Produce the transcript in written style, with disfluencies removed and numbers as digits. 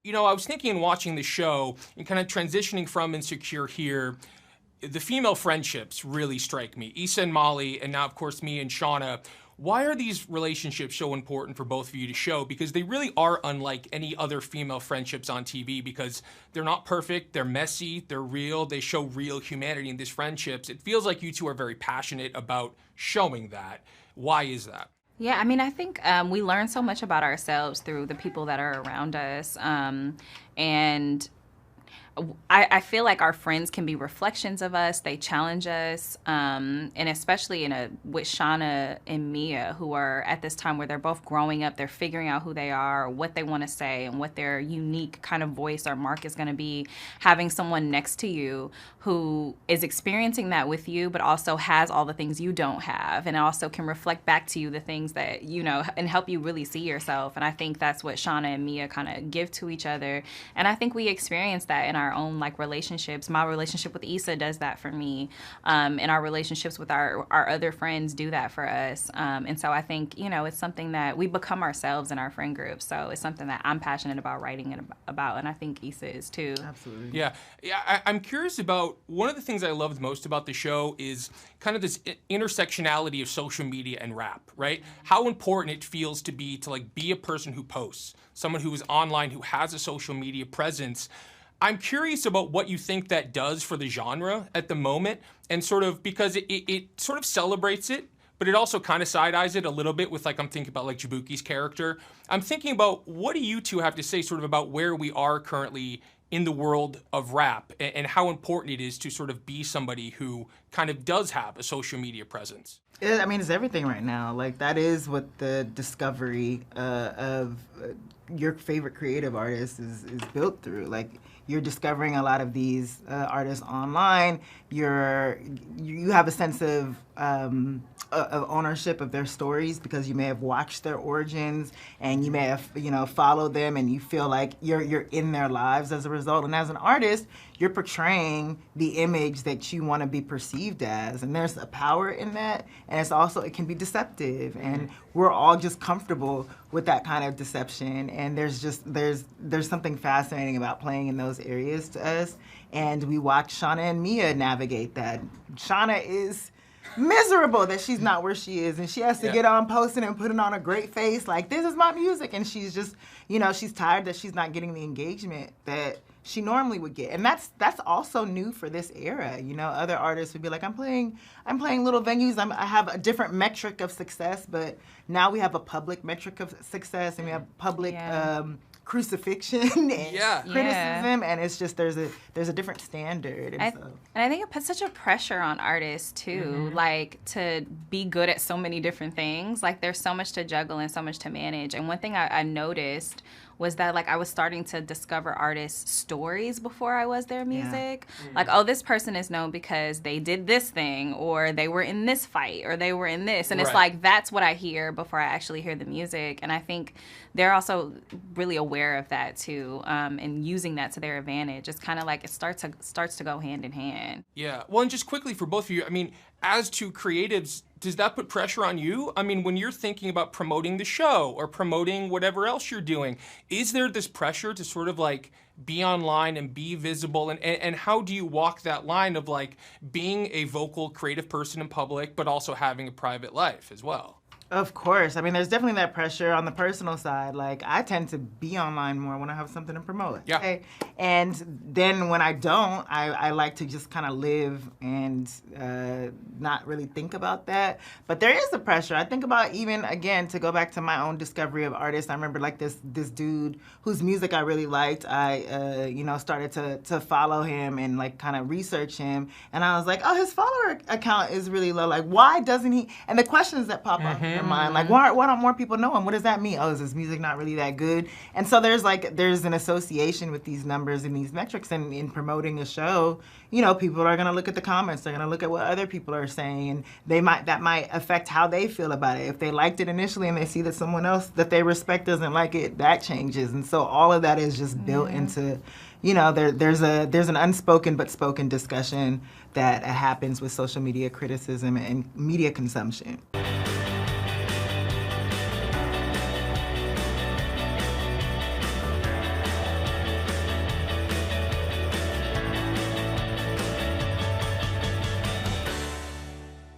You know, I was thinking in watching the show and kind of transitioning from Insecure here, the female friendships really strike me. Issa and Molly, and now, of course, me and Shauna. Why are these relationships so important for both of you to show? Because they really are unlike any other female friendships on TV because they're not perfect, they're messy, they're real, they show real humanity in these friendships. It feels like you two are very passionate about showing that. Why is that? Yeah, I mean, I think we learn so much about ourselves through the people that are around us. And I feel like our friends can be reflections of us. They challenge us, and especially with Shauna and Mia, who are at this time where they're both growing up. They're figuring out who they are, what they want to say, and what their unique kind of voice or mark is going to be. Having someone next to you who is experiencing that with you, but also has all the things you don't have, and also can reflect back to you the things that you know and help you really see yourself. And I think that's what Shauna and Mia kind of give to each other. And I think we experience that in our own like relationships. My relationship with Issa does that for me, and our relationships with our other friends do that for us. And so I think it's something that we become ourselves in our friend group. So it's something that I'm passionate about writing about, and I think Issa is too. Absolutely. Yeah. I'm curious about one of the things I loved most about the show is kind of this intersectionality of social media and rap, right? How important it feels to be a person who posts, someone who is online, who has a social media presence. I'm curious about what you think that does for the genre at the moment, and sort of because it sort of celebrates it, but it also kind of side-eyes it a little bit with, I'm thinking about Jabuki's character. I'm thinking about what do you two have to say sort of about where we are currently in the world of rap and how important it is to sort of be somebody who kind of does have a social media presence. I mean, it's everything right now. That is what the discovery of your favorite creative artist is built through. You're discovering a lot of these artists online. You have a sense of ownership of their stories because you may have watched their origins and you may have followed them, and you feel like you're in their lives as a result. And as an artist, you're portraying the image that you want to be perceived as, and there's a power in that, and it can be deceptive, and we're all just comfortable with that kind of deception. And there's something fascinating about playing in those areas to us, and we watch Shauna and Mia navigate that. Shauna is miserable that she's not where she is, and she has to get on posting and putting on a great face like, this is my music, and she's just she's tired that she's not getting the engagement that she normally would get. And that's also new for this era. Other artists would be like, I'm playing little venues, I have a different metric of success, but now we have a public metric of success, and we have public crucifixion and criticism, and it's just there's a different standard. And I think it puts such a pressure on artists too, to be good at so many different things. There's so much to juggle and so much to manage. And one thing I noticed was that I was starting to discover artists' stories before I was their music. Oh, this person is known because they did this thing, or they were in this fight, or they were in this. And it's that's what I hear before I actually hear the music. And I think they're also really aware of that too, and using that to their advantage. It's kind of it starts to go hand in hand. Yeah. Well, and just quickly for both of you, I mean, as two creatives, does that put pressure on you? I mean, when you're thinking about promoting the show or promoting whatever else you're doing, is there this pressure to sort of be online and be visible? And how do you walk that line of being a vocal, creative person in public, but also having a private life as well? Of course. I mean, there's definitely that pressure on the personal side. I tend to be online more when I have something to promote. Yeah. Okay? And then when I don't, I like to just kind of live and not really think about that. But there is the pressure. I think about, even, again, to go back to my own discovery of artists, I remember this dude whose music I really liked. I started to follow him and kind of research him. And I was like, oh, his follower account is really low. Why doesn't he? And the questions that pop up in your mind, why don't more people know him? What does that mean? Oh, is his music not really that good? And so there's an association with these numbers and these metrics, and in promoting a show, people are gonna look at the comments, they're gonna look at what other people are saying, and that might affect how they feel about it. If they liked it initially and they see that someone else that they respect doesn't like it, that changes. And so all of that is just built into, there's an unspoken but spoken discussion that happens with social media criticism and media consumption.